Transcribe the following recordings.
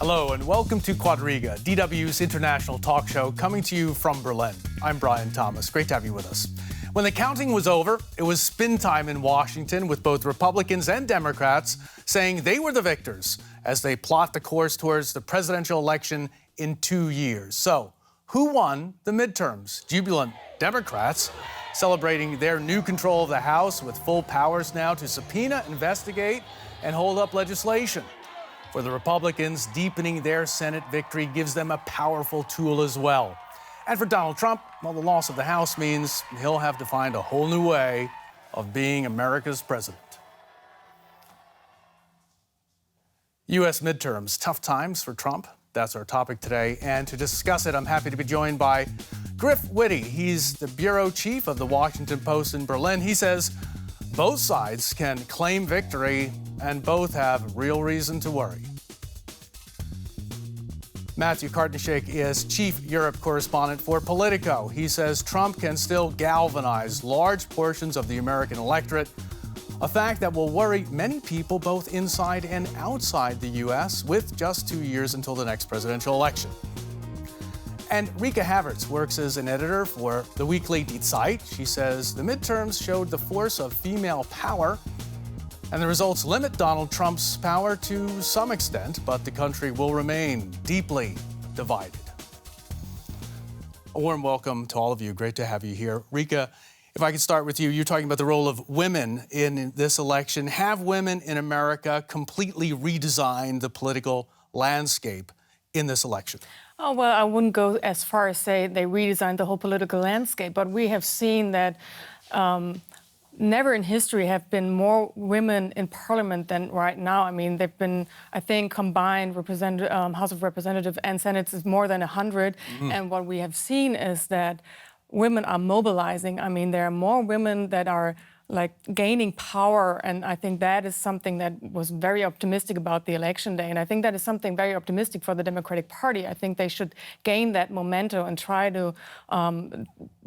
Hello and welcome to Quadriga, DW's international talk show coming to you from Berlin. I'm Brian Thomas. Great to have you with us. When the counting was over, it was spin time in Washington with both Republicans and Democrats saying they were the victors as they plot the course towards the presidential election in 2 years. So, who won the midterms? Jubilant Democrats celebrating their new control of the House with full powers now to subpoena, investigate, and hold up legislation. For the Republicans, deepening their Senate victory gives them a powerful tool as well. And for Donald Trump, well, the loss of the House means he'll have to find a whole new way of being America's president. US midterms, tough times for Trump. That's our topic today. And to discuss it, I'm happy to be joined by Griff Witte. He's the bureau chief of the Washington Post in Berlin. He says both sides can claim victory and both have real reason to worry. Matthew Karnitschnig is chief Europe correspondent for Politico. He says Trump can still galvanize large portions of the American electorate, a fact that will worry many people both inside and outside the U.S. with just 2 years until the next presidential election. And Rieke Havertz works as an editor for the weekly Zeit. She says the midterms showed the force of female power, and the results limit Donald Trump's power to some extent, but the country will remain deeply divided. A warm welcome to all of you. Great to have you here. Rieke, if I could start with you, you're talking about the role of women in this election. Have women in America completely redesigned the political landscape in this election? Oh, well, I wouldn't go as far as say they redesigned the whole political landscape, but we have seen that never in history have been more women in parliament than right now. I mean, they've been, I think, combined House of Representatives and Senate is more than 100. And what we have seen is that women are mobilizing. I mean, there are more women that are gaining power, and I think that is something that was very optimistic about the election day, and I think that is something very optimistic for the Democratic Party. I think they should gain that momentum and try to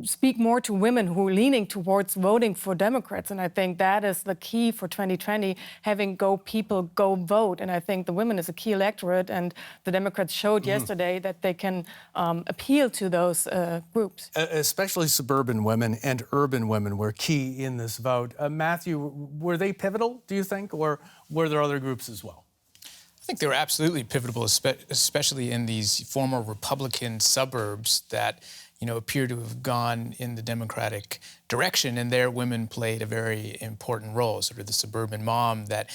speak more to women who are leaning towards voting for Democrats, and I think that is the key for 2020, having people go vote, and I think the women is a key electorate, and the Democrats showed yesterday that they can appeal to those groups. Especially suburban women and urban women were key in this vote. Matthew, were they pivotal, do you think, or were there other groups as well? I think they were absolutely pivotal, especially in these former Republican suburbs that, appear to have gone in the Democratic direction, and there women played a very important role, sort of the suburban mom that,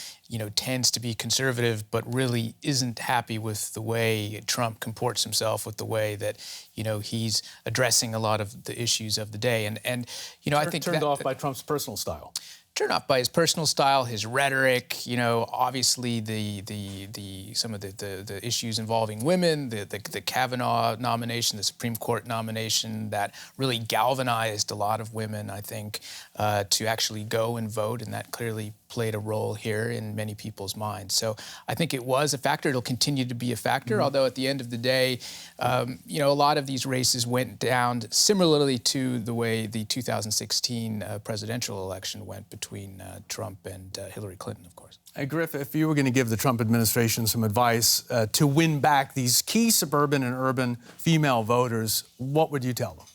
tends to be conservative but really isn't happy with the way Trump comports himself, with the way that, he's addressing a lot of the issues of the day. And I think turned off by Trump's personal style. Turned off by his personal style, his rhetoric, obviously some of the issues involving women, the Kavanaugh nomination, the Supreme Court nomination that really galvanized a lot of women, I think, to actually go and vote, and that clearly played a role here in many people's minds. So I think it was a factor. It'll continue to be a factor, although at the end of the day, a lot of these races went down similarly to the way the 2016 presidential election went between Trump and Hillary Clinton, of course. Griff, if you were going to give the Trump administration some advice to win back these key suburban and urban female voters, what would you tell them?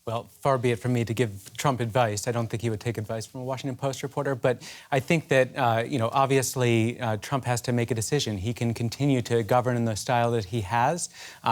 Well, far be it from me to give Trump advice. I don't think he would take advice from a Washington Post reporter. But I think that, obviously Trump has to make a decision. He can continue to govern in the style that he has,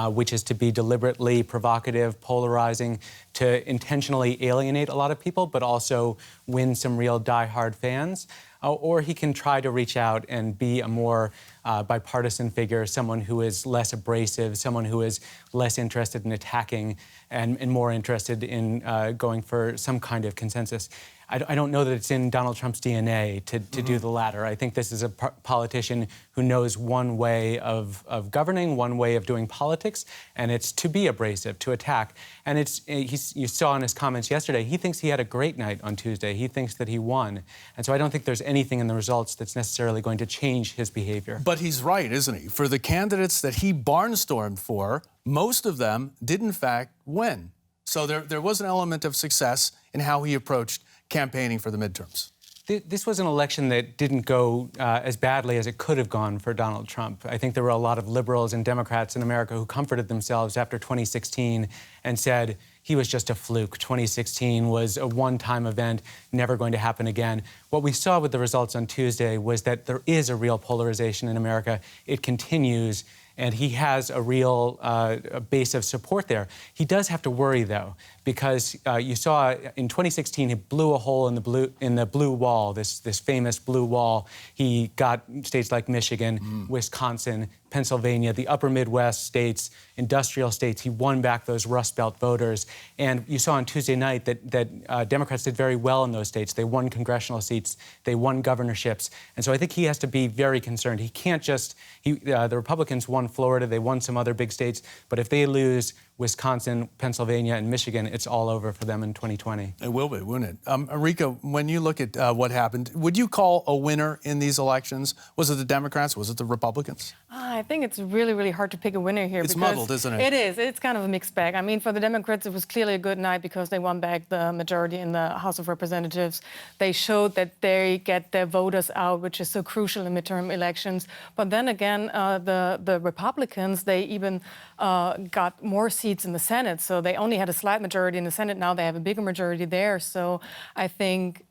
which is to be deliberately provocative, polarizing, to intentionally alienate a lot of people, but also win some real diehard fans. Or he can try to reach out and be a more bipartisan figure, someone who is less abrasive, someone who is less interested in attacking and more interested in going for some kind of consensus. I don't know that it's in Donald Trump's DNA to do the latter. I think this is a politician who knows one way of governing, one way of doing politics, and it's to be abrasive, to attack. And you saw in his comments yesterday, he thinks he had a great night on Tuesday. He thinks that he won. And so I don't think there's anything in the results that's necessarily going to change his behavior. But he's right, isn't he? For the candidates that he barnstormed for, most of them did in fact win. So there was an element of success in how he approached campaigning for the midterms. This was an election that didn't go as badly as it could have gone for Donald Trump. I think there were a lot of liberals and Democrats in America who comforted themselves after 2016 and said he was just a fluke. 2016 was a one-time event, never going to happen again. What we saw with the results on Tuesday was that there is a real polarization in America. It continues, and he has a real base of support there. He does have to worry, though, because you saw in 2016 he blew a hole in the blue wall, this famous blue wall. He got states like Michigan, Wisconsin, Pennsylvania, the upper Midwest states, industrial states. He won back those Rust Belt voters. And you saw on Tuesday night that Democrats did very well in those states. They won congressional seats. They won governorships. And so I think he has to be very concerned. He can't just, the Republicans won Florida. They won some other big states. But if they lose Wisconsin, Pennsylvania, and Michigan, it's all over for them in 2020. It will be, won't it? Rieke, when you look at what happened, would you call a winner in these elections? Was it the Democrats? Was it the Republicans? I think it's really, really hard to pick a winner here. It's muddled, isn't it? It is. It's kind of a mixed bag. I mean, for the Democrats, it was clearly a good night because they won back the majority in the House of Representatives. They showed that they get their voters out, which is so crucial in midterm elections. But then again, the Republicans, they even got more seats in the Senate. So they only had a slight majority in the Senate. Now they have a bigger majority there. So I think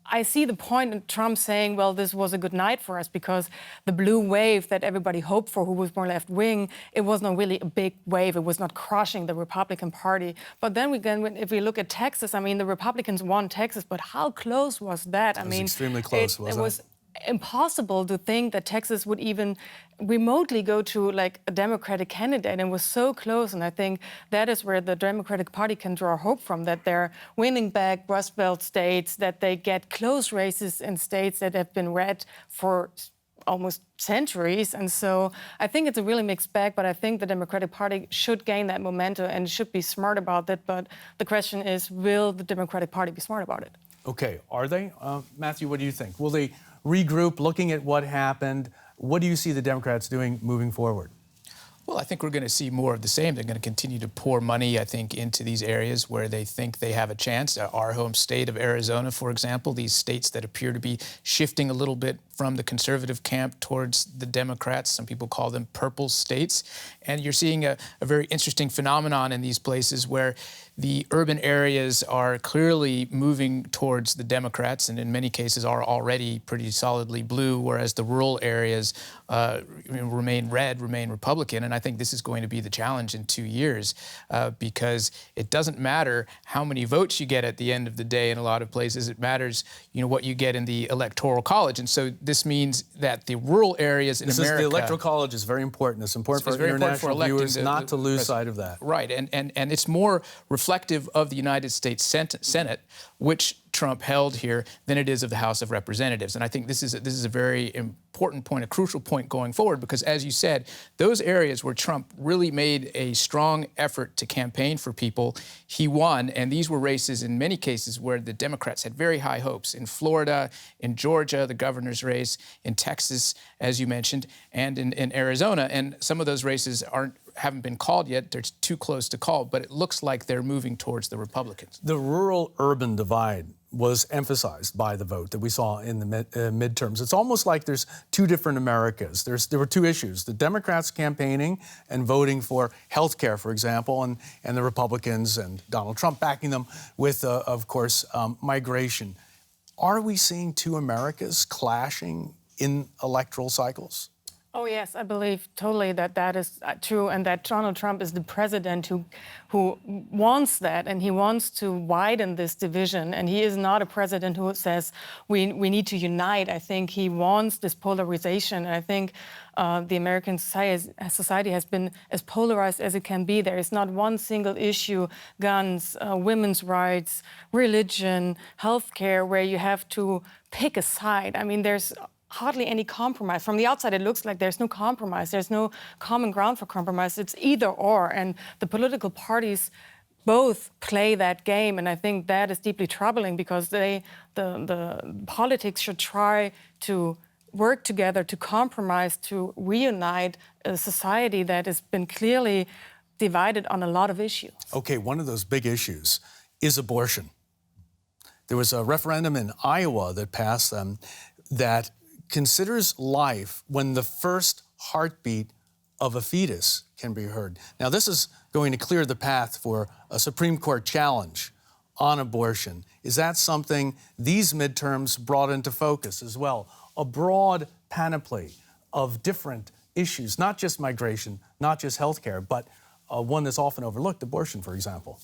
I see the point in Trump saying, well, this was a good night for us because the blue wave that everybody hoped for, who was more left-wing, it was not really a big wave. It was not crushing the Republican Party. But then if we look at Texas, I mean, the Republicans won Texas, but how close was that? It was extremely close, wasn't it? It was impossible to think that Texas would even remotely go to like a Democratic candidate, and it was so close. And I think that is where the Democratic Party can draw hope from, that they're winning back Rust Belt states, that they get close races in states that have been red for almost centuries. And so I think it's a really mixed bag, but I think the Democratic Party should gain that momentum and should be smart about it. But the question is, will the Democratic Party be smart about it? Okay, are they? Matthew, what do you think? Will they regroup, looking at what happened? What do you see the Democrats doing moving forward? Well, I think we're going to see more of the same. They're going to continue to pour money, I think, into these areas where they think they have a chance. Our home state of Arizona, for example, these states that appear to be shifting a little bit from the conservative camp towards the Democrats. Some people call them purple states. And you're seeing a very interesting phenomenon in these places where the urban areas are clearly moving towards the Democrats and in many cases are already pretty solidly blue, whereas the rural areas remain red, remain Republican. And I think this is going to be the challenge in 2 years because it doesn't matter how many votes you get at the end of the day in a lot of places. It matters, what you get in the Electoral College. And so this means that the rural areas in America... The Electoral College is very important. It's important for international viewers not to lose sight of that. Right, and it's more reflective of the United States Senate, which Trump held here, than it is of the House of Representatives. And I think this is a very important point, a crucial point going forward, because as you said, those areas where Trump really made a strong effort to campaign for people, he won. And these were races in many cases where the Democrats had very high hopes. In Florida, in Georgia, the governor's race, in Texas, as you mentioned, and in Arizona. And some of those races haven't been called yet. They're too close to call, but it looks like they're moving towards the Republicans. The rural-urban divide was emphasized by the vote that we saw in the midterms. It's almost like there's two different Americas. There were two issues: the Democrats campaigning and voting for health care, for example, and the Republicans and Donald Trump backing them with, of course, migration. Are we seeing two Americas clashing in electoral cycles? Oh, yes, I believe totally that is true, and that Donald Trump is the president who wants that, and he wants to widen this division. And he is not a president who says we need to unite. I think he wants this polarization, and I think the American society has been as polarized as it can be. There is not one single issue, guns, women's rights, religion, healthcare, where you have to pick a side. I mean, there's hardly any compromise. From the outside, it looks like there's no compromise. There's no common ground for compromise. It's either or. And the political parties both play that game. And I think that is deeply troubling because the politics should try to work together, to compromise, to reunite a society that has been clearly divided on a lot of issues. Okay, one of those big issues is abortion. there was a referendum in Iowa that passed that considers life when the first heartbeat of a fetus can be heard. Now, this is going to clear the path for a Supreme Court challenge on abortion. Is that something these midterms brought into focus as well? A broad panoply of different issues, not just migration, not just healthcare, but one that's often overlooked, abortion, for example.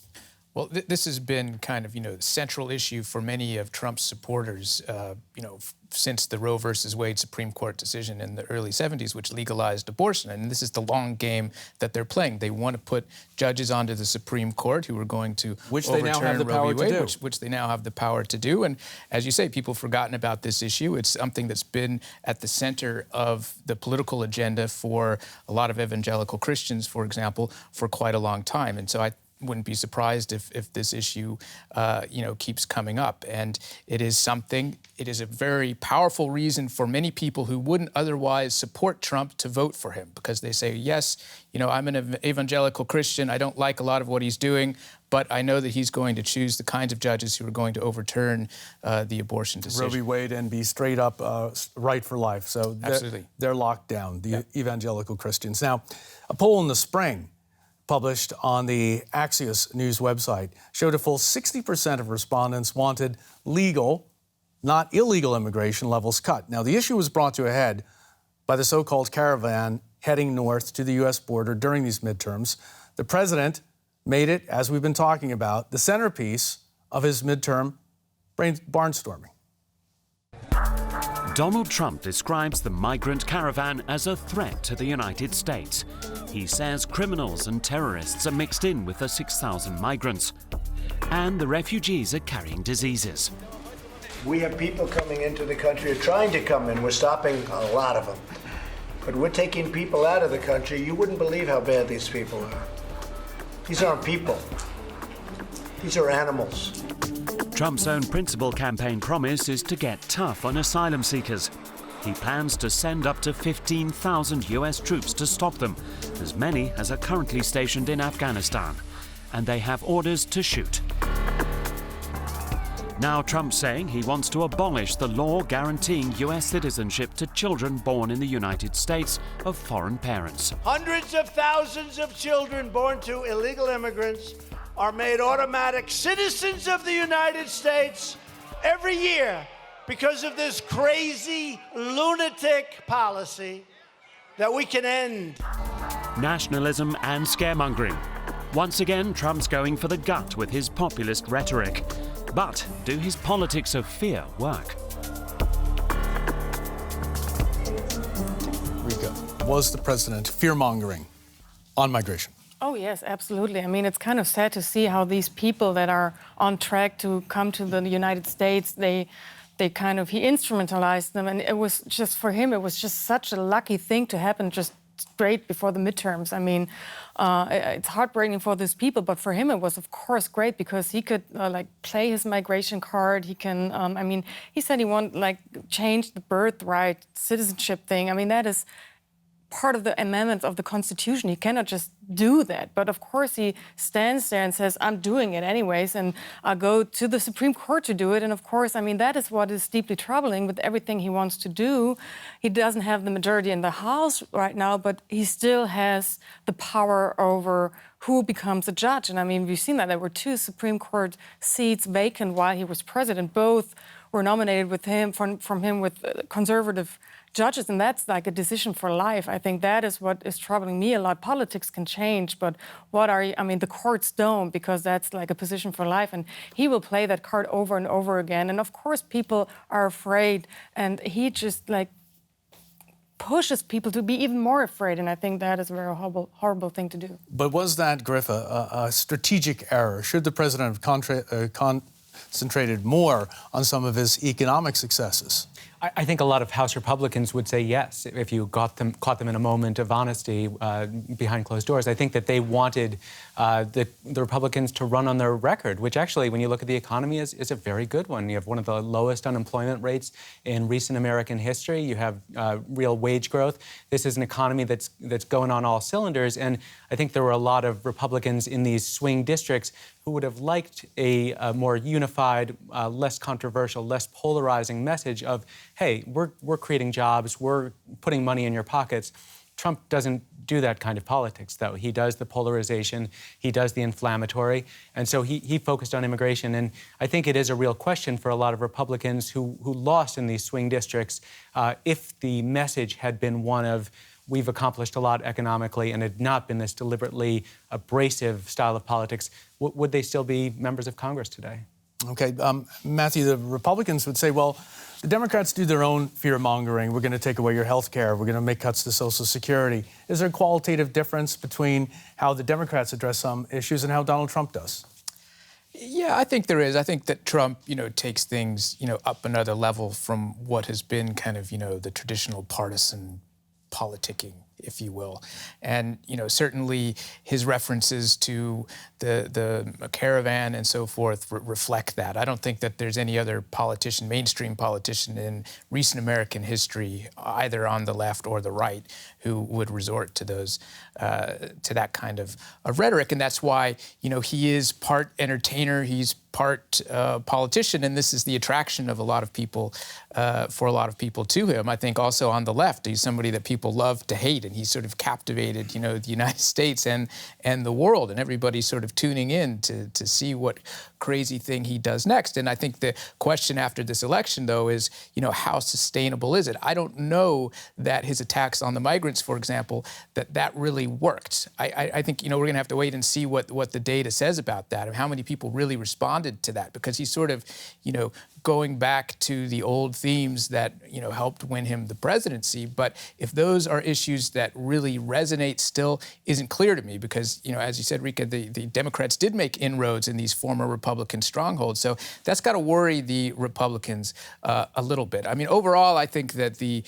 Well, this has been kind of, the central issue for many of Trump's supporters, since the Roe versus Wade Supreme Court decision in the early 70s, which legalized abortion. And this is the long game that they're playing. They want to put judges onto the Supreme Court who are going to overturn Roe v. Wade, which they now have the power to do. And as you say, people have forgotten about this issue. It's something that's been at the center of the political agenda for a lot of evangelical Christians, for example, for quite a long time. And so I wouldn't be surprised if this issue, keeps coming up. And it is a very powerful reason for many people who wouldn't otherwise support Trump to vote for him, because they say, yes, I'm an evangelical Christian. I don't like a lot of what he's doing, but I know that he's going to choose the kinds of judges who are going to overturn the abortion decision. Roe v. Wade and be straight up right for life. So absolutely, they're locked down, the evangelical Christians. Now, a poll in the spring published on the Axios News website showed a full 60% of respondents wanted legal, not illegal immigration levels cut. Now, the issue was brought to a head by the so-called caravan heading north to the U.S. border during these midterms. The president made it, as we've been talking about, the centerpiece of his midterm barnstorming. Donald Trump describes the migrant caravan as a threat to the United States. He says criminals and terrorists are mixed in with the 6,000 migrants. And the refugees are carrying diseases. We have people coming into the country, or trying to come in. We're stopping a lot of them. But we're taking people out of the country. You wouldn't believe how bad these people are. These aren't people. These are animals. Trump's own principal campaign promise is to get tough on asylum seekers. He plans to send up to 15,000 US troops to stop them, as many as are currently stationed in Afghanistan. And they have orders to shoot. Now Trump's saying he wants to abolish the law guaranteeing US citizenship to children born in the United States of foreign parents. Hundreds of thousands of children born to illegal immigrants are made automatic citizens of the United States every year because of this crazy, lunatic policy that we can end. Nationalism and scaremongering. Once again, Trump's going for the gut with his populist rhetoric. But do his politics of fear work? Rieke, was the president fear-mongering on migration? Oh, yes, absolutely. I mean, it's kind of sad to see how these people that are on track to come to the United States, he instrumentalized them. And it was just, for him, it was just such a lucky thing to happen just straight before the midterms. I mean, it's heartbreaking for these people, but for him it was, of course, great because he could play his migration card. He can, he said he wanted change the birthright citizenship thing. I mean, that is part of the amendments of the Constitution. He cannot just do that. But of course, he stands there and says, I'm doing it anyways, and I'll go to the Supreme Court to do it. And of course, that is what is deeply troubling with everything he wants to do. He doesn't have the majority in the House right now, but he still has the power over who becomes a judge. And we've seen that there were 2 Supreme Court seats vacant while he was president. Both were nominated with him from him with conservative judges, and that's like a decision for life. I think that is what is troubling me a lot. Politics can change, but the courts don't, because that's like a position for life, and he will play that card over and over again. And of course, people are afraid, and he just pushes people to be even more afraid, and I think that is a very horrible thing to do. But was that, Griff, a strategic error? Should the president have concentrated more on some of his economic successes? I think a lot of House Republicans would say yes if you caught them in a moment of honesty behind closed doors. I think that they wanted the Republicans to run on their record, which actually, when you look at the economy, is a very good one. You have one of the lowest unemployment rates in recent American history. You have real wage growth. This is an economy that's going on all cylinders, and I think there were a lot of Republicans in these swing districts who would have liked a more unified, less controversial, less polarizing message of, hey, we're creating jobs, we're putting money in your pockets. Trump doesn't do that kind of politics, though. He does the polarization, he does the inflammatory, and so he focused on immigration. And I think it is a real question for a lot of Republicans who lost in these swing districts if the message had been one of, we've accomplished a lot economically and had not been this deliberately abrasive style of politics, would they still be members of Congress today? Okay, Matthew, the Republicans would say, well, the Democrats do their own fear-mongering. We're going to take away your health care. We're going to make cuts to Social Security. Is there a qualitative difference between how the Democrats address some issues and how Donald Trump does? Yeah, I think there is. I think that Trump, takes things, up another level from what has been kind of, the traditional partisan politicking, if you will. And, certainly his references to the caravan and so forth reflect that. I don't think that there's any other politician, mainstream politician in recent American history, either on the left or the right, who would resort to those, to that kind of rhetoric. And that's why, he is part entertainer, he's part politician, and this is the attraction of a lot of people, for a lot of people to him. I think also on the left, he's somebody that people love to hate, and he's sort of captivated, the United States and the world, and everybody's sort of tuning in to see what crazy thing he does next. And I think the question after this election, though, is, how sustainable is it? I don't know that his attacks on the migrants, for example, that really worked. I think, we're going to have to wait and see what the data says about that, and how many people really responded to that, because he's sort of, going back to the old themes that, helped win him the presidency. But if those are issues that really resonate still isn't clear to me, because, as you said, Rieke, the Democrats did make inroads in these former Republican strongholds. So that's got to worry the Republicans a little bit. I mean, overall, I think that the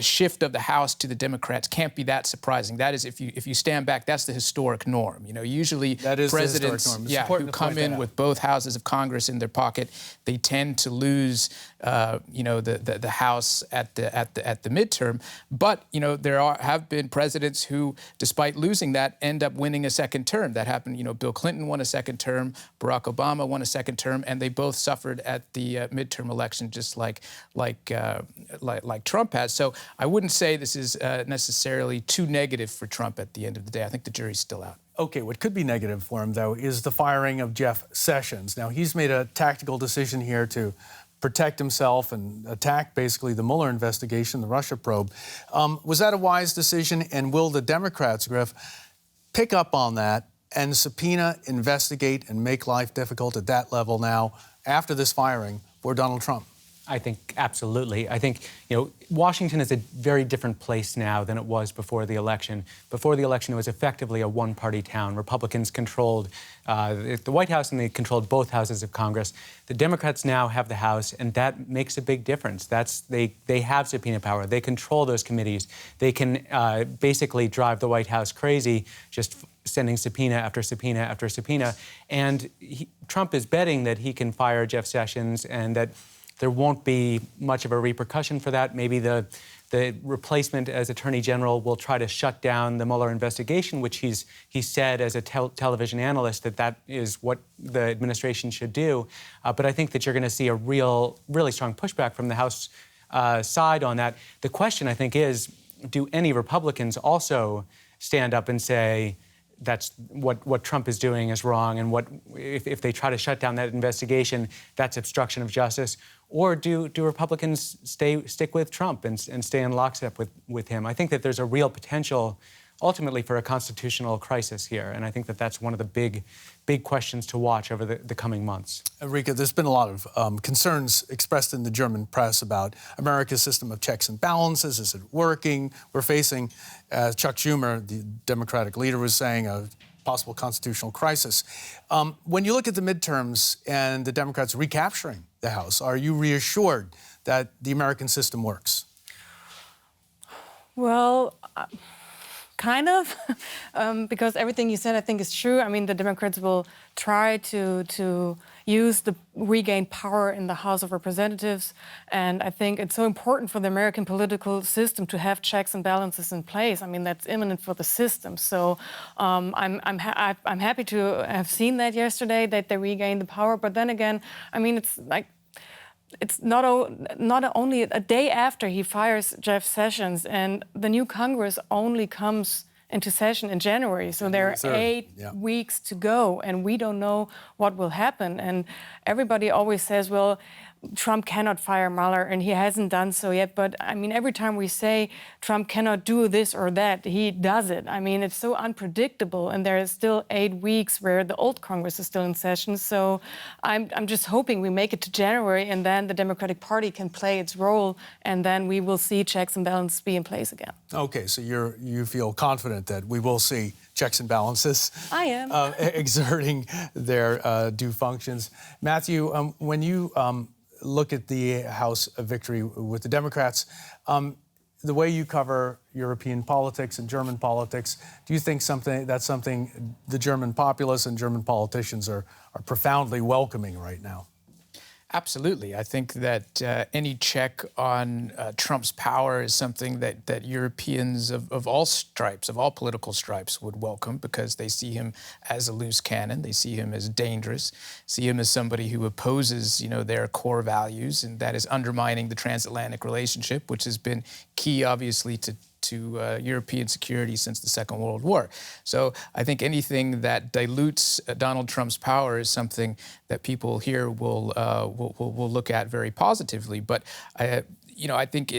shift of the House to the Democrats can't be that surprising. That is, if you stand back, that's the historic norm. Usually presidents who come in with both houses of Congress in their pocket, they tend to lose, the House at the midterm. But there have been presidents who, despite losing that, end up winning a second term. That happened. Bill Clinton won a second term, Barack Obama won a second term, and they both suffered at the midterm election, just like Trump has. So I wouldn't say this is necessarily too negative for Trump at the end of the day. I think the jury's still out. Okay, what could be negative for him, though, is the firing of Jeff Sessions. Now, he's made a tactical decision here to protect himself and attack, basically, the Mueller investigation, the Russia probe. Was that a wise decision, and will the Democrats, Griff, pick up on that and subpoena, investigate, and make life difficult at that level now, after this firing, for Donald Trump? I think absolutely. I think, Washington is a very different place now than it was before the election. Before the election, it was effectively a one-party town. Republicans controlled the White House, and they controlled both houses of Congress. The Democrats now have the House, and that makes a big difference. They have subpoena power. They control those committees. They can basically drive the White House crazy, just sending subpoena after subpoena after subpoena. And Trump is betting that he can fire Jeff Sessions, and that there won't be much of a repercussion for that. Maybe the replacement as Attorney General will try to shut down the Mueller investigation, which he said as a television analyst that is what the administration should do. But I think that you're going to see a really strong pushback from the House side on that. The question, I think, is, do any Republicans also stand up and say, that's what Trump is doing is wrong, and if they try to shut down that investigation, that's obstruction of justice? Or do Republicans stick with Trump and stay in lockstep with him? I think that there's a real potential, ultimately, for a constitutional crisis here, and I think that that's one of the big questions to watch over the coming months. Rieke, there's been a lot of concerns expressed in the German press about America's system of checks and balances. Is it working? We're facing, as Chuck Schumer, the Democratic leader, was saying, a possible constitutional crisis. When you look at the midterms and the Democrats recapturing the House, are you reassured that the American system works? Well, kind of, because everything you said, I think, is true. I mean, the Democrats will try to use the regained power in the House of Representatives, and I think it's so important for the American political system to have checks and balances in place. I mean, that's imminent for the system. So I'm happy to have seen that yesterday, that they regained the power. But then again, I mean, it's like, it's not only a day after he fires Jeff Sessions, and the new Congress only comes into session in January. So there are 8 weeks to go, and we don't know what will happen. And everybody always says, well, Trump cannot fire Mueller, and he hasn't done so yet. But, I mean, every time we say Trump cannot do this or that, he does it. I mean, it's so unpredictable, and there is still 8 weeks where the old Congress is still in session. So I'm just hoping we make it to January, and then the Democratic Party can play its role, and then we will see checks and balances be in place again. Okay, so you feel confident that we will see checks and balances I am. exerting their due functions. Matthew, when you look at the House victory with the Democrats, the way you cover European politics and German politics, do you think that's something the German populace and German politicians are profoundly welcoming right now? Absolutely. I think that any check on Trump's power is something that Europeans of all stripes, of all political stripes, would welcome, because they see him as a loose cannon. They see him as dangerous, see him as somebody who opposes, their core values, and that is undermining the transatlantic relationship, which has been key, obviously, to European security since the Second World War. So I think anything that dilutes Donald Trump's power is something that people here will look at very positively. But I think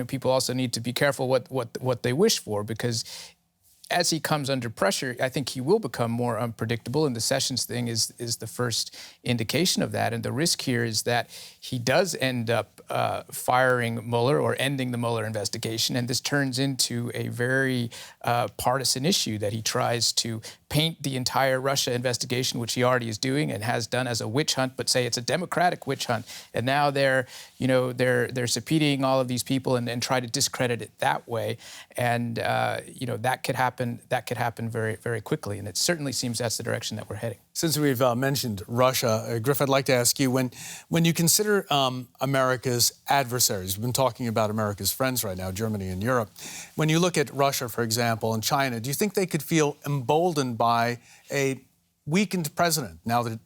people also need to be careful what they wish for, because as he comes under pressure, I think he will become more unpredictable, and the Sessions thing is the first indication of that. And the risk here is that he does end up firing Mueller or ending the Mueller investigation, and this turns into a very partisan issue that he tries to paint the entire Russia investigation, which he already is doing and has done, as a witch hunt, but say it's a Democratic witch hunt. And now they're subpoenaing all of these people and try to discredit it that way. And that could happen very, very quickly. And it certainly seems that's the direction that we're heading. Since we've mentioned Russia, Griff, I'd like to ask you, when you consider America's adversaries, we've been talking about America's friends right now, Germany and Europe. When you look at Russia, for example, and China, do you think they could feel emboldened by a weakened president, now that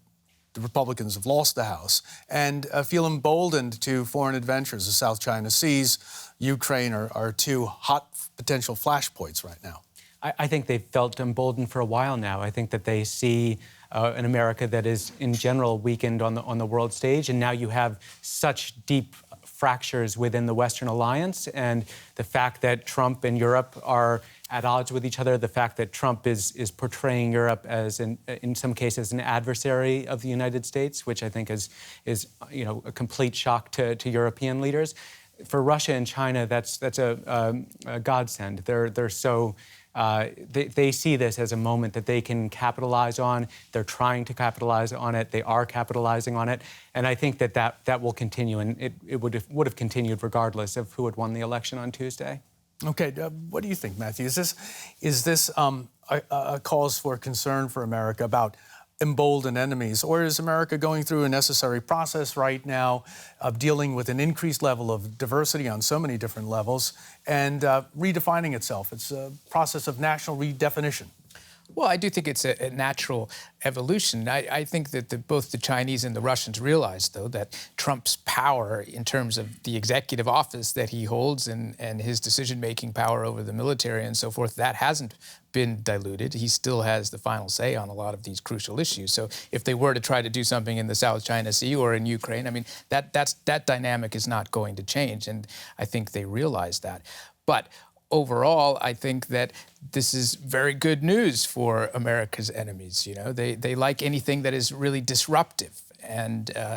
the Republicans have lost the House, and feel emboldened to foreign adventures? The South China Seas, Ukraine are two hot potential flashpoints right now. I think they've felt emboldened for a while now. I think that they see an America that is, in general, weakened on the world stage, and now you have such deep fractures within the Western alliance, and the fact that Trump and Europe are at odds with each other, the fact that Trump is portraying Europe as, in some cases, an adversary of the United States, which I think is a complete shock to European leaders. For Russia and China, that's a godsend. They're so. They see this as a moment that they can capitalize on. They're trying to capitalize on it. They are capitalizing on it. And I think that will continue, and it would have continued regardless of who had won the election on Tuesday. Okay, what do you think, Matthew? Is this a cause for concern for America about emboldened enemies, or is America going through a necessary process right now of dealing with an increased level of diversity on so many different levels and redefining itself? It's a process of national redefinition. Well, I do think it's a natural evolution. I think that both the Chinese and the Russians realize, though, that Trump's power in terms of the executive office that he holds and his decision-making power over the military and so forth, that hasn't been diluted. He still has the final say on a lot of these crucial issues. So if they were to try to do something in the South China Sea or in Ukraine, I mean, that dynamic is not going to change, and I think they realize that. But overall, I think that this is very good news for America's enemies. They like anything that is really disruptive.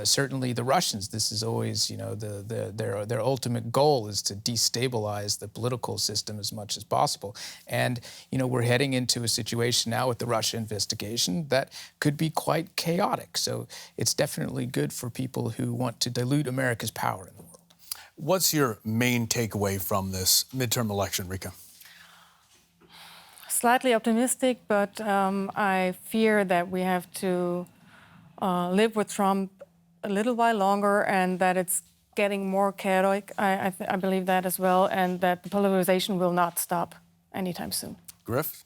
certainly the Russians. This is always, their ultimate goal is to destabilize the political system as much as possible. And we're heading into a situation now with the Russia investigation that could be quite chaotic. So it's definitely good for people who want to dilute America's power in the world. What's your main takeaway from this midterm election, Rieke? Slightly optimistic, but I fear that we have to live with Trump a little while longer, and that it's getting more chaotic. I believe that as well, and that the polarization will not stop anytime soon. Griff?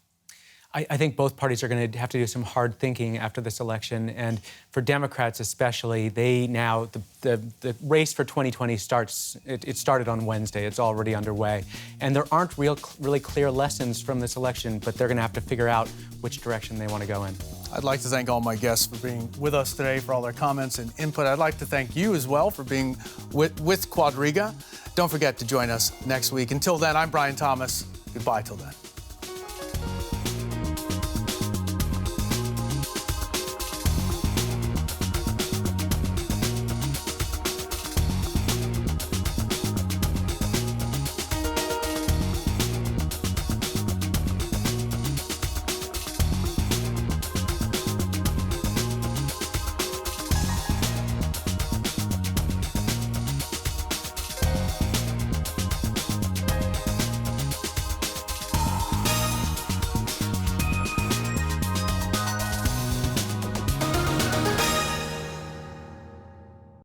I think both parties are going to have to do some hard thinking after this election, and for Democrats especially, they now, the race for 2020 starts, it started on Wednesday, it's already underway, and there aren't really clear lessons from this election, but they're going to have to figure out which direction they want to go in. I'd like to thank all my guests for being with us today, for all their comments and input. I'd like to thank you as well for being with Quadriga. Don't forget to join us next week. Until then, I'm Brian Thomas. Goodbye till then.